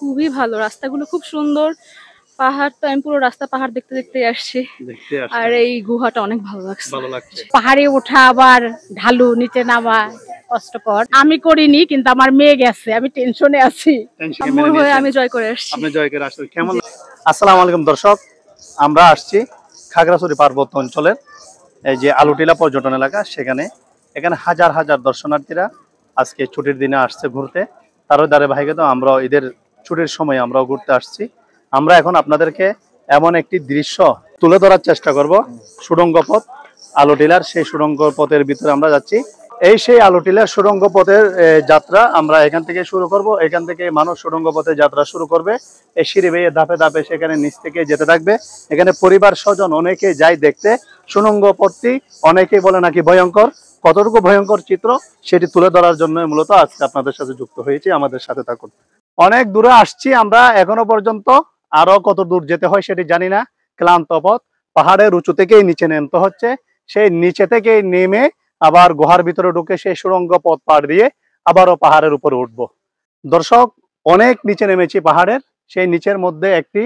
খুবই ভালো, রাস্তাগুলো খুব সুন্দর। পাহাড় তো আমি পুরো রাস্তা পাহাড় দেখতে দেখতে আসছি, আর এই গুহাটা অনেক ভালো লাগছে। পাহাড়ে ওঠা আবার ঢালু নিচে নামা কষ্টকর, আমি করিনি কিন্তু আমার মেয়ে গেছে, আমি টেনশনে আছি। আমি জয় করে আসছি। আপনি জয় করে আসছেন, কেমন? আসসালামু আলাইকুম দর্শক, আমরা আসছি খাগড়াছড়ি পার্বত্য অঞ্চলের এই যে আলুটিলা পর্যটন এলাকা, এখানে হাজার হাজার দর্শনার্থীরা আজকে ছুটির দিনে আসছে ঘুরতে। তারও দ্বারে ভাইকে তো আমরা ঈদের ছুটির সময় আমরাও ঘুরতে আসছি। আমরা এখন আপনাদেরকে এমন একটি দৃশ্য তুলে ধরার চেষ্টা করব, সুড়ঙ্গ পথ আলুটিলার। সেই সুড়ঙ্গ পথের ভিতরে আমরা যাচ্ছি। সেই আলুটিলার সুড়ঙ্গ পথের যাত্রা আমরা এখান থেকে শুরু করব। এখান থেকে মানুষ সুড়ঙ্গ পথের যাত্রা শুরু করবে, এই সিঁড়ি বেয়ে ধাপে ধাপে সেখানে নিচ থেকে যেতে থাকবে। এখানে পরিবার স্বজন অনেকে যায় দেখতে। সুড়ঙ্গ পথটি অনেকেই বলে নাকি ভয়ঙ্কর, কতটুকু ভয়ঙ্কর চিত্র সেটি তুলে ধরার জন্য মূলত আজকে আপনাদের সাথে যুক্ত হয়েছি। আমাদের সাথে থাকুন। অনেক দূরে আসছি আমরা এখনো পর্যন্ত, আরো কত দূর যেতে হয় সেটি জানি না। ক্লান্ত পথ, পাহাড়ের উঁচু থেকেই নিচে নামতে হচ্ছে, সেই নিচে থেকে নেমে আবার গুহার ভিতরে ঢুকে সেই সুড়ঙ্গ পথ পার দিয়ে আবারও পাহাড়ের উপরে উঠব। দর্শক, অনেক নিচে নেমেছি পাহাড়ের। সেই নিচের মধ্যে একটি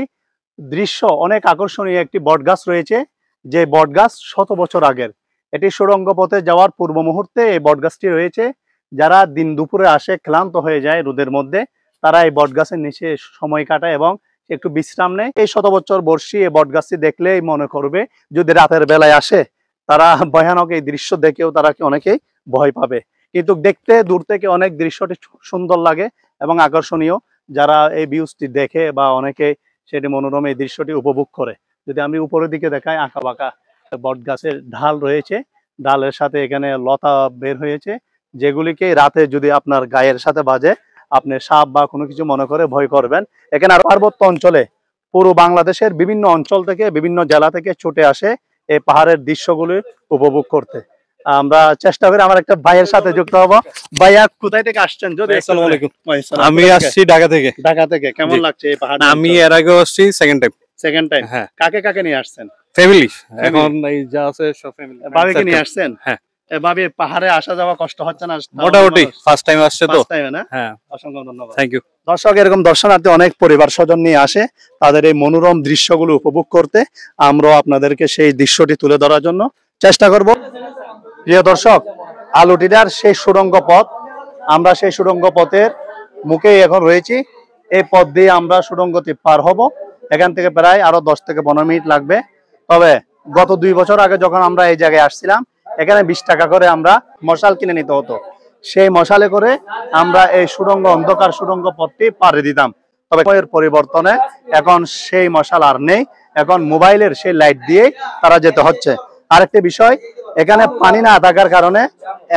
দৃশ্য, অনেক আকর্ষণীয় একটি বটগাছ রয়েছে, যে বটগাছ 100 বছর আগের। এটি সুড়ঙ্গ পথে যাওয়ার পূর্ব মুহূর্তে এই বটগাছটি রয়েছে। যারা দিন দুপুরে আসে ক্লান্ত হয়ে যায় রোদের মধ্যে, তারা এই বটগাছের নিচে সময় কাটায় এবং একটু বিশ্রাম নেয়। এই 100 বছর বর্ষী এই বটগাছটি দেখলেই মনে করবে, যদি রাতের বেলায় আসে তারা ভয়ানক এই দৃশ্য দেখেও তারা অনেকেই ভয় পাবে। কিন্তু দেখতে দূর থেকে অনেক দৃশ্যটি সুন্দর লাগে এবং আকর্ষণীয়। যারা এই ভিউজটি দেখে বা অনেকে সেটি মনোরম এই দৃশ্যটি উপভোগ করে। যদি আমি উপরের দিকে দেখাই, আঁকা বাঁকা বট গাছের ঢাল রয়েছে, ডালের সাথে এখানে লতা বের হয়েছে, যেগুলিকে রাতে যদি আপনার গায়ের সাথে বাজে আপনি সাপ বা কোনো কিছু মনে করে ভয় করবেন। এখানে আর পার্বত্য অঞ্চলে পুরো বাংলাদেশের বিভিন্ন অঞ্চল থেকে, বিভিন্ন জেলা থেকে ছুটে আসে এই পাহাড়ের দৃশ্যগুলি উপভোগ করতে। আমরা চেষ্টা করি আমার একটা ভাইয়ের সাথে যুক্ত হব। ভাইয়া, কোথায় থেকে আসছেন? যদি আসসালামু আলাইকুম। আমি আসছি ঢাকা থেকে। ঢাকা থেকে। কেমন লাগছে এই পাহাড়? আমি এর আগে আসছি সেকেন্ড টাইম। হ্যাঁ। কাকে কাকে নিয়ে আসছেন? ফ্যামিলি, এখন এই যা আছে সব ফ্যামিলি। ভাবিকে নিয়ে আসছেন? হ্যাঁ। ভাবি, পাহাড়ে আসা যাওয়া কষ্ট হচ্ছে না? মোটামুটি ফার্স্ট টাইম আসছে তো। ফার্স্ট টাইম না? হ্যাঁ। অসংখ্য ধন্যবাদ। Thank you. দর্শক, এরকম দর্শনার্থী অনেক পরিবার স্বজন নিয়ে আসে তাদের এই মনোরম দৃশ্যগুলো উপভোগ করতে। আমরাও আপনাদেরকে সেই দৃশ্যটি তুলে ধরার জন্য চেষ্টা করব। প্রিয় দর্শক, আলুটিলার সেই সুড়ঙ্গ পথ, আমরা সেই সুড়ঙ্গ পথের মুখেই এখন রয়েছি। এই পথ দিয়ে আমরা সুড়ঙ্গটি পার হব। এখান থেকে প্রায় আরো 10 থেকে 15 মিনিট লাগবে। তবে গত 2 বছর আগে যখন আমরা এই জায়গায় আসছিলাম, এখানে 20 টাকা করে আমরা মশাল কিনে নিতে হতো। সেই মশালে করে আমরা এই সুড়ঙ্গ, অন্ধকার সুড়ঙ্গ পথটি পাড়ি দিতাম। তবে সময়ের পরিবর্তনে এখন সেই মশাল আর নেই, এখন মোবাইলের সেই লাইট দিয়ে তারা যেতে হচ্ছে। আরেকটি বিষয়, এখানে পানি না থাকার কারণে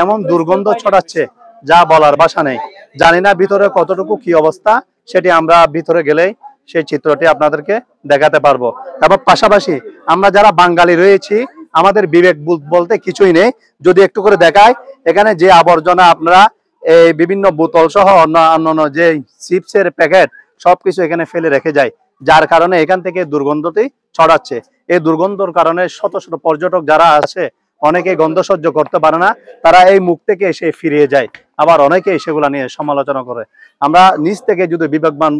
এমন দুর্গন্ধ ছড়াচ্ছে যা বলার ভাষা নেই। জানি না ভিতরে কতটুকু কি অবস্থা, সেটি আমরা ভিতরে গেলেই সেই চিত্রটি আপনাদেরকে দেখাতে পারবো। এবং পাশাপাশি আমরা যারা বাঙালি রয়েছি, আমাদের বিবেক বলতে কিছুই নেই। যদি একটু করে দেখায়, এখানে যে আবর্জনা আপনারা এই বিভিন্ন বোতল সহ অন্যান্য যে চিপসের প্যাকেট সবকিছু এখানে ফেলে রেখে যায়, যার কারণে এখান থেকে দুর্গন্ধটি ছড়াচ্ছে। এই দুর্গন্ধর কারণে শত শত পর্যটক যারা আছে, অনেকে গন্ধ সহ্য করতে পারে না, তারা এই মুখ থেকে এসে ফিরিয়ে যায়। আবার অনেকেই সেগুলা নিয়ে সমালোচনা করে। আমরা নিজ থেকে যদি বিবেকবান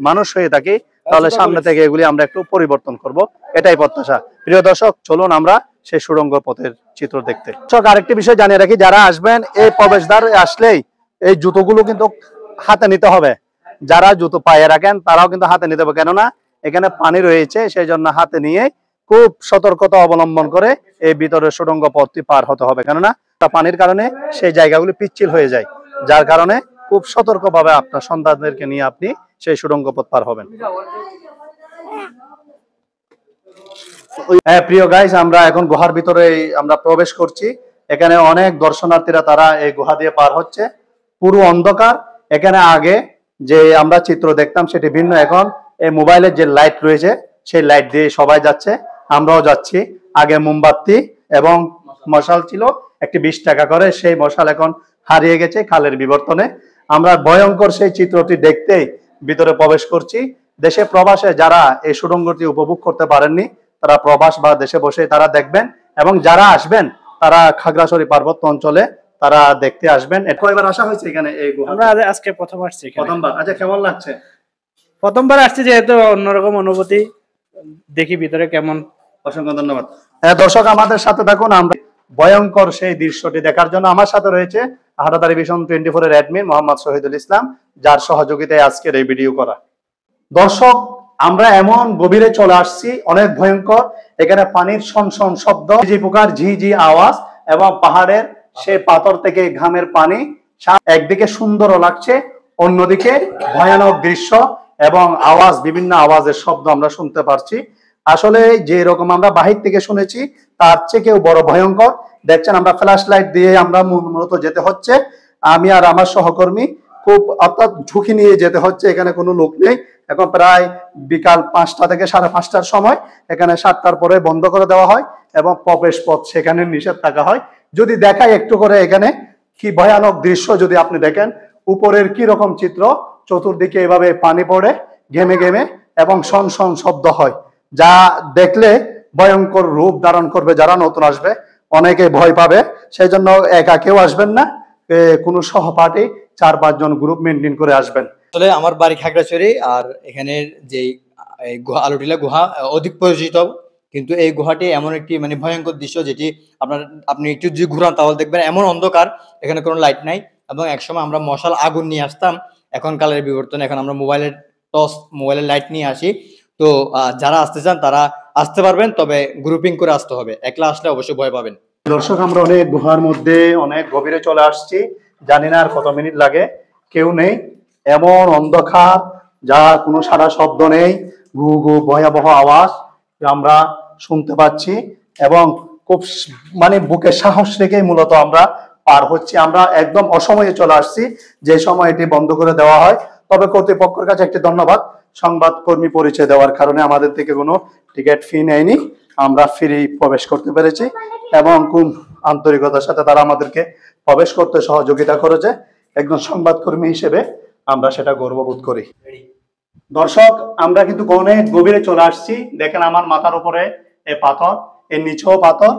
মানুষ হয়ে থাকি, তাহলে সামনে থেকে এগুলি আমরা একটু পরিবর্তন করব, এটাই প্রত্যাশা। প্রিয় দর্শক, চলুন আমরা সেই সুড়ঙ্গ পথের চিত্র দেখতে। আরেকটি বিষয় জানিয়ে রাখি, যারা আসবেন এই প্রবেশদ্বার আসলেই এই জুতোগুলো কিন্তু হাতে নিতে হবে। যারা জুতো পায়ে রাখেন তারাও কিন্তু হাতে নিতে হবে, কেননা এখানে পানি রয়েছে। সেই জন্য হাতে নিয়ে খুব সতর্কতা অবলম্বন করে এই ভিতরের সুড়ঙ্গ পথটি পার হতে হবে, কেননা পানির কারণে সেই জায়গাগুলি পিচ্ছিল হয়ে যায়, যার কারণে খুব সতর্কভাবে আপনার সন্তানদেরকে নিয়ে আপনি সেই সুড়ঙ্গ পথ পার হবেন। হ্যাঁ প্রিয় গাইস, আমরা এখন গুহার ভিতরে আমরা প্রবেশ করছি। এখানে অনেক দর্শনার্থীরা তারা এই গুহা দিয়ে পার হচ্ছে। পুরো অন্ধকার। এখানে আগে যে আমরা চিত্র দেখতাম সেটি ভিন্ন। এখন এই মোবাইলের যে লাইট রয়েছে সেই লাইট দিয়ে সবাই যাচ্ছে, আমরাও যাচ্ছি। আগে মোমবাতি এবং মশাল ছিল, একটি 20 টাকা করে। সেই মশাল এখন হারিয়ে গেছে খালের বিবর্তনে। আমরা ভয়ঙ্কর সেই চিত্রটি দেখতেই ভিতরে প্রবেশ করছি। দেশে প্রবাসে যারা এই সুড়ঙ্গটি উপভোগ করতে পারেননি, তারা প্রবাস বা দেশে বসে তারা দেখবেন, এবং যারা আসবেন তারা খাগড়াছড়ি পার্বত্য অঞ্চলে তারা দেখতে আসবেন। কয়বার আসা হয়েছে এখানে এই গুহা? আমরা আজকে প্রথম আসছি। প্রথমবার। আচ্ছা, কেমন লাগছে? প্রথমবার আসছি যেহেতু অন্যরকম অনুভূতি, দেখি ভিতরে কেমন। অসংখ্য ধন্যবাদ। হ্যাঁ দর্শক, আমাদের সাথে থাকুন, আমরা ভয়ঙ্কর সেই দৃশ্যটি দেখার জন্য আমার সাথে রয়েছে হাটাদারি ভিশন 24 এর অ্যাডমিন মোহাম্মদ শহীদুল ইসলাম, যার সহযোগিতায় আজকের এই ভিডিও করা। দর্শক, আমরা এমন গভীরে চলে আসছি, অনেক ভয়ঙ্কর। এখানে পানির শন শব্দ, ঝি পোকার ঝি আওয়াজ এবং পাহাড়ের সে পাথর থেকে ঘামের পানি। একদিকে সুন্দরও লাগছে, অন্যদিকে ভয়ানক দৃশ্য এবং আওয়াজ, বিভিন্ন আওয়াজের শব্দ আমরা শুনতে পারছি। আসলে যে রকম আমরা বাহির থেকে শুনেছি তার চেয়ে কেউ বড় ভয়ঙ্কর। দেখছেন আমরা ফ্ল্যাশ লাইট দিয়ে আমরা মূলত যেতে হচ্ছে, আমি আর আমার সহকর্মী খুব অর্থাৎ ঝুঁকি নিয়ে যেতে হচ্ছে। এখানে কোনো লোক নেই, এখন প্রায় বিকাল 5টা থেকে 5:30টার সময়। এখানে 7টার পরে বন্ধ করে দেওয়া হয় এবং প্রবেশ পথ সেখানে নিষেধ থাকা হয়। যদি দেখাই একটু করে এখানে কি ভয়ানক দৃশ্য যদি আপনি দেখেন, উপরের কি রকম চিত্র, চতুর্দিকে এভাবে পানি পড়ে ঘেমে ঘেমে এবং শন শব্দ হয়, যা দেখলে ভয়ঙ্কর রূপ ধারণ করবে। যারা নতুন আসবে অনেকে ভয় পাবে, সেই জন্য একা কেউ আসবেন না, কোনো সহপাঠী 4-5 জন গ্রুপ মেনটেন করে আসবেন। আসলে আমার বাড়ি খাগড়াছড়ি, আর এখানের যে আলুটিলা গুহা অধিক পরিচিত, কিন্তু এই গুহাটি এমন একটি মানে ভয়ঙ্কর দৃশ্য, যেটি আপনি একটু যদি ঘুরান তাহলে দেখবেন এমন অন্ধকার, এখানে কোনো লাইট নাই। এবং একসময় আমরা মশাল আগুন নিয়ে আসতাম, এখন কালের বিবর্তনে এখন আমরা মোবাইলের লাইট নিয়ে আসি। তো যারা আসতে চান তারা আসতে পারবেন, তবে গ্রুপিং করে আসতে হবে, একলা আসলে অবশ্যই ভয় পাবেন। দর্শক, আমরা অনেক গুহার মধ্যে অনেক গভীরে চলে আসছি, জানি না আর কত মিনিট লাগে। কেউ নেই, এমন অন্ধকার, যা কোনো সারা শব্দ নেই, ঘু ঘু ভয়াবহ আওয়াজ আমরা শুনতে পাচ্ছি এবং খুব মানে বুকে সাহস রেখে মূলত আমরা পার হচ্ছি। আমরা একদম অসময়ে চলে আসছি, যে সময় এটি বন্ধ করে দেওয়া হয়। তবে কর্তৃপক্ষের কাছে একটি ধন্যবাদ, সংবাদ কর্মী পরিচয় দেওয়ার কারণে আমাদের থেকে কোনো টিকিট ফি নেয়নি, আমরা ফ্রি প্রবেশ করতে পেরেছি এবং খুব আন্তরিকতার সাথে তারা আমাদেরকে প্রবেশ করতে সহযোগিতা করেছে। একজন সংবাদকর্মী হিসেবে আমরা সেটা গর্ববোধ করি। দর্শক, আমরা কিন্তু অনেক গভীরে চলে আসছি। দেখেন আমার মাথার উপরে এই পাথর, এর নিচেও পাথর।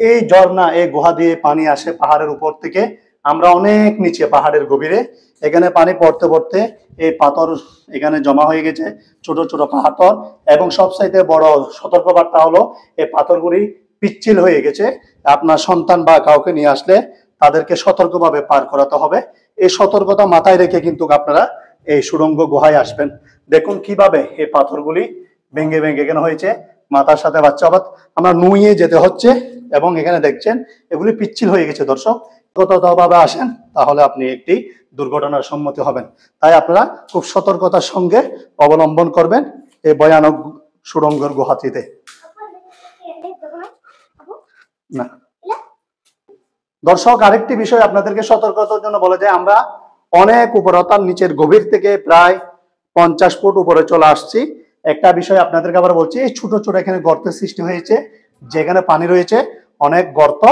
এই ঝর্ণা, এই গুহা দিয়ে পানি আসে পাহাড়ের উপর থেকে। আমরা অনেক নিচে পাহাড়ের গভীরে, এখানে পানি পড়তে পড়তে এই পাথর এখানে জমা হয়ে গেছে, ছোট ছোট পাথর। এবং সবচাইতে বড় সতর্কবার্তা হলো এই পাথরগুলি পিচ্ছিল হয়ে গেছে। আপনার সন্তান বা কাউকে নিয়ে আসলে তাদেরকে সতর্কভাবে পার করাতে হবে। এই সতর্কতা মাথায় রেখে কিন্তু আপনারা এই সুড়ঙ্গ গুহায় আসবেন। দেখুন কিভাবে এই পাথরগুলি ভেঙে ভেঙে কেন হয়েছে, মাথার সাথে বাচ্চা আবাদ আমরা নুয়ে যেতে হচ্ছে এবং এখানে দেখছেন এগুলি পিচ্ছিল হয়ে গেছে। দর্শক, সতর্কভাবে আসেন, তাহলে আপনি একটি দুর্ঘটনার সম্মুখীন হবেন। তাই আপনারা খুব সতর্কতার সঙ্গে অবলম্বন করবেন এই ভয়ানক সুড়ঙ্গের গুহাটিতে। না দর্শক, আরেকটি বিষয় আপনাদেরকে সতর্কতার জন্য বলে যায়, আমরা অনেক উপরে অর্থাৎ নিচের গভীর থেকে প্রায় 50 ফুট উপরে চলে আসছি। একটা বিষয় আপনাদেরকে আবার বলছি, এই ছোট ছোট এখানে গর্তের সৃষ্টি হয়েছে, যেখানে পানি রয়েছে অনেক গর্ত,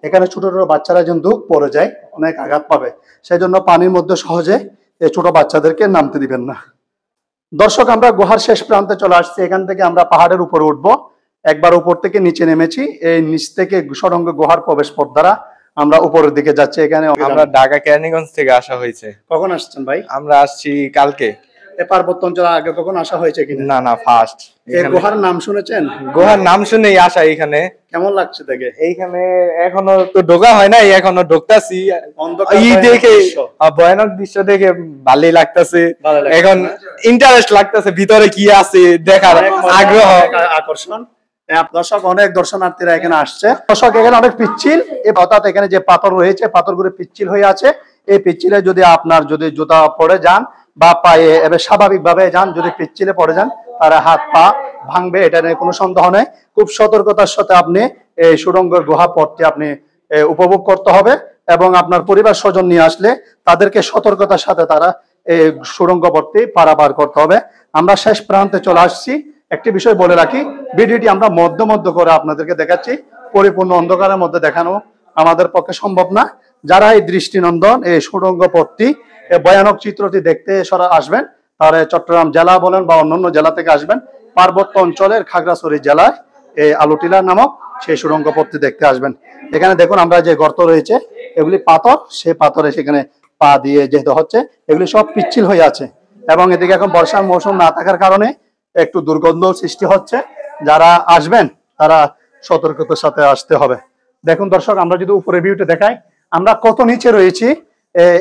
এখানে ছোট ছোট বাচ্চারা কিন্তু পড়ে যায়, অনেক আঘাত পাবে। সেই জন্য পানির মধ্যে সহজে এই ছোট বাচ্চাদেরকে নামতে দিবেন না। দর্শক, আমরা গুহার শেষ প্রান্তে চলে আসছি। এখান থেকে আমরা পাহাড়ের উপরে উঠবো। একবার উপর থেকে নিচে নেমেছি, এই নিচ থেকে সুড়ঙ্গ গুহার প্রবেশ পথ দ্বারা আমরা উপরের দিকে যাচ্ছি। এখানে আমরা ঢাকা কেরানীগঞ্জ থেকে আসা হয়েছে। কখন আসছেন ভাই? আমরা আসছি কালকে। এই পার্বত্য অঞ্চলে আগে কখন আসা হয়েছে কিনা? না, ফার্স্ট। এই গুহার নাম শুনেছেন? গুহার নাম শুনেই আসা এখানে। কেমন লাগছে দেখে? এইখানে এখনো তো ঢোকা হয় নাই, এখনো ঢুকতাছি। দেখে ভয়ানক দৃশ্য দেখে ভালোই লাগতেছে, এখন ইন্টারেস্ট লাগতেছে ভিতরে কি আছে দেখার আগ্রহ, আকর্ষণ। দর্শক, অনেক দর্শনার্থীরা এখানে আসছে। দর্শক, এখানে অনেক পিচ্ছিল, অর্থাৎ এখানে যে পাথর রয়েছে পাথরগুলো পিচ্ছিল হয়ে আছে। এই পিচ্ছিলে যদি আপনার যদি জুতা পরে যান বা পায়ে এবার স্বাভাবিকভাবে যান, যদি পিচ্ছিলে পড়ে যান তারা হাত পা ভাঙবে, এটা নিয়ে কোনো সন্দেহ নেই। খুব সতর্কতার সাথে আপনি এই সুড়ঙ্গের গুহা পথটি আপনি উপভোগ করতে হবে এবং আপনার পরিবার স্বজন নিয়ে আসলে তাদেরকে সতর্কতার সাথে তারা এই সুড়ঙ্গ পথটি পারাপার করতে হবে। আমরা শেষ প্রান্তে চলে আসছি। একটি বিষয় বলে রাখি, ভিডিওটি আমরা মধ্য করে আপনাদেরকে দেখাচ্ছি, পরিপূর্ণ অন্ধকারের মধ্যে দেখানো আমাদের পক্ষে সম্ভব না। যারা এই দৃষ্টিনন্দন এই সুড়ঙ্গ পথটি, এই ভয়ানক চিত্রটি দেখতে আসবেন, তারা চট্টগ্রাম জেলা বলেন বা অন্যান্য জেলা থেকে আসবেন, পার্বত্য অঞ্চলের খাগড়াছড়ি জেলায় এই আলুটিলা নামক সেই সুড়ঙ্গ পথটি দেখতে আসবেন। এখানে দেখুন আমরা যে গর্ত রয়েছে এগুলি পাথর, সেই পাথরে সেখানে পা দিয়ে যেতে হচ্ছে, এগুলি সব পিচ্ছিল হয়ে আছে এবং এদিকে এখন বর্ষার মৌসুম না থাকার কারণে একটু দুর্গন্ধ সৃষ্টি হচ্ছে। যারা আসবেন তারা সতর্কতার সাথে আসতে হবে। দেখুন দর্শক, আমরা যদি উপরে ভিউটা দেখাই, আমরা কত নিচে রয়েছি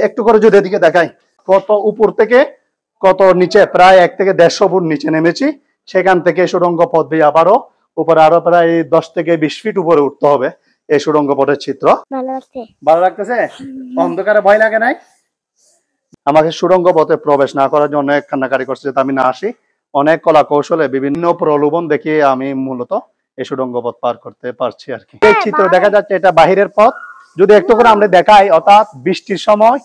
একটু করে যদি এদিকে দেখাই, কত উপর থেকে কত নিচে, প্রায় 1 থেকে 150 ফুট নিচে নেমেছি। সেখান থেকে সুড়ঙ্গ পথ দিয়ে আবারও উপরে আরো প্রায় 10 থেকে 20 ফিট উপরে উঠতে হবে। এই সুড়ঙ্গ পথের চিত্র ভালো লাগতেছে? অন্ধকারে ভয় লাগে নাই? আমাকে সুড়ঙ্গ পথে প্রবেশ না করার জন্য অনেক কান্নাকারি করছে যাতে আমি না আসি। অনেক কলা কৌশলে বিভিন্ন প্রলোভন দেখিয়ে আমি মূলত এই সুড়ঙ্গ পথ পার করতে পারছি আর কি। এই চিত্র দেখা যাচ্ছে, এটা বাহিরের পথ। যদি একটু করে আমরা দেখাই, অর্থাৎ বৃষ্টির সময়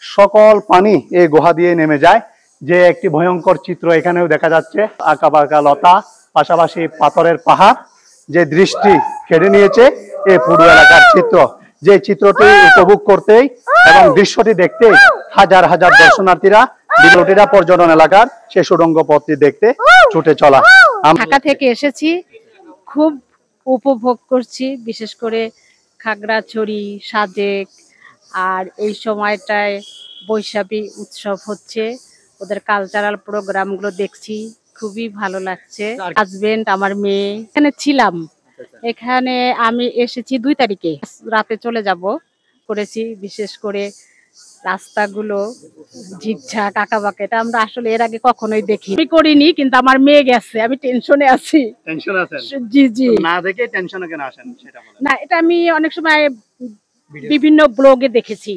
সকল পানি এই গুহা দিয়ে নেমে যায়, যে একটি ভয়ঙ্কর চিত্র এখানেও দেখা যাচ্ছে। আঁকা বাঁকা লতা, পাশাপাশি পাথরের পাহাড়, যে দৃষ্টি কেড়ে নিয়েছে এই পুরো এলাকার চিত্র। যে চিত্রটি উপভোগ করতেই এবং দৃশ্যটি দেখতে হাজার হাজার দর্শনার্থীরা বিলটিরা পর্যটন এলাকার সেই সুড়ঙ্গ পথটি দেখতে ছুটে চলা। ঢাকা থেকে এসেছি, খুব উপভোগ করছি, বিশেষ করে খাগড়াছড়ি, সাজেক। আর এই সময়টায় বৈশাখী উৎসব হচ্ছে, ওদের কালচারাল প্রোগ্রামগুলো দেখছি, খুবই ভালো লাগছে। হাজবেন্ড, আমার মেয়ে এখানে ছিলাম। এখানে আমি এসেছি 2 তারিখে, রাতে চলে যাব করেছি। বিশেষ করে রাস্তাগুলো ঝিকঝাক আঁকাবাঁকা, এটা আমরা আসলে এর আগে কখনোই দেখি। আমি করিনি, কিন্তু আমার মেয়ে গেছে, আমি টেনশনে আছি। টেনশন আছেন? জি জি। না দেখে টেনশনে কেন আসেন সেটা বলেন। না, এটা আমি অনেক সময় বিভিন্ন ব্লগে দেখেছি,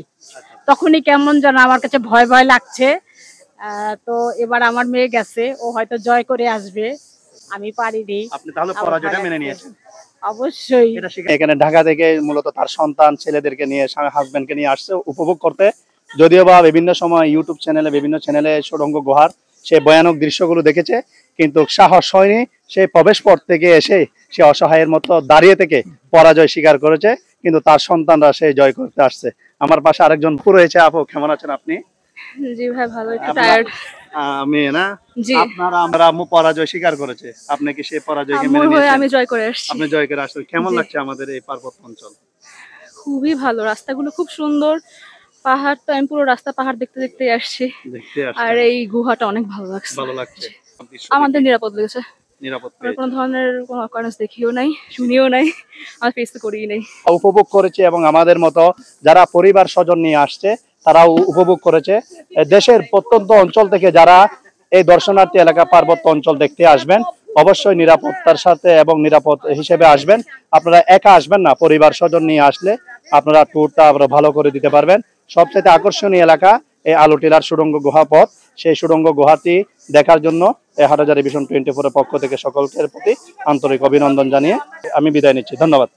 তখনই কেমন যেন আমার কাছে ভয় ভয় লাগছে। তো এবার আমার মেয়ে গেছে, ও হয়তো জয় করে আসবে, আমি পারিনি। আপনি তাহলে পরাজয়টা মেনে নিয়েছেন? অবশ্যই। এখানে ঢাকা থেকে মূলত তার সন্তান ছেলেদেরকে নিয়ে, হাজবেন্ডকে নিয়ে আসছে উপভোগ করতে। যদিও বা বিভিন্ন সময় ইউটিউব চ্যানেলে, বিভিন্ন চ্যানেলে সুড়ঙ্গ গুহার সেই ভয়ানক দৃশ্যগুলো দেখেছে, কিন্তু সাহস হয়নি। সেই প্রবেশ পথ থেকে এসে সে অসহায়ের মতো দাঁড়িয়ে থেকে পরাজয় স্বীকার করেছে, কিন্তু তার সন্তানরা সেই জয় করতে আসছে। আমার পাশে আরেকজন পুরো রয়েছে। আপু, কেমন আছেন আপনি? জি ভাই, ভালো, একটু টায়ার্ড। মেয়ে না? জি। আমরা আম্মু পরাজয় স্বীকার করেছে, আপনি কি সেই পরাজয়কে মেনে নিয়েছেন? আমি জয় করে আসছি। আপনি জয় করে আসছেন। কেমন লাগছে আমাদের এই পার্বত্য অঞ্চল? খুবই ভালো, রাস্তাগুলো খুব সুন্দর। পাহাড় তো আমি পুরো রাস্তা পাহাড় দেখতে দেখতে আসছি। আর এই গুহাটা অনেক ভালো লাগছে। ভালো লাগছে? আমাদের নিরাপদ লেগেছে। নিরাপদ? কোনো ধরনের কোনো অকারেন্স দেখিও নাই, শুনিও নাই, আর ফেস তো করিই নাই। উপভোগ করেছে এবং আমাদের মতো যারা পরিবার স্বজন নিয়ে আসছে তারাও উপভোগ করেছে। দেশের প্রত্যন্ত অঞ্চল থেকে যারা এই দর্শনার্থী এলাকা পার্বত্য অঞ্চল দেখতে আসবেন, অবশ্যই নিরাপত্তার সাথে এবং নিরাপদ হিসেবে আসবেন। আপনারা একা আসবেন না, পরিবার স্বজন নিয়ে আসলে আপনারা ট্যুরটা আরো ভালো করে দিতে পারবেন। সবচেয়ে আকর্ষণীয় এলাকা এই আলুটিলার সুড়ঙ্গ গুহা পথ। সেই সুড়ঙ্গ গুহাটি দেখার জন্য এই হাটহাজারী ভিশন 24 এর পক্ষ থেকে সকলের প্রতি আন্তরিক অভিনন্দন জানিয়ে আমি বিদায় নিচ্ছি। ধন্যবাদ।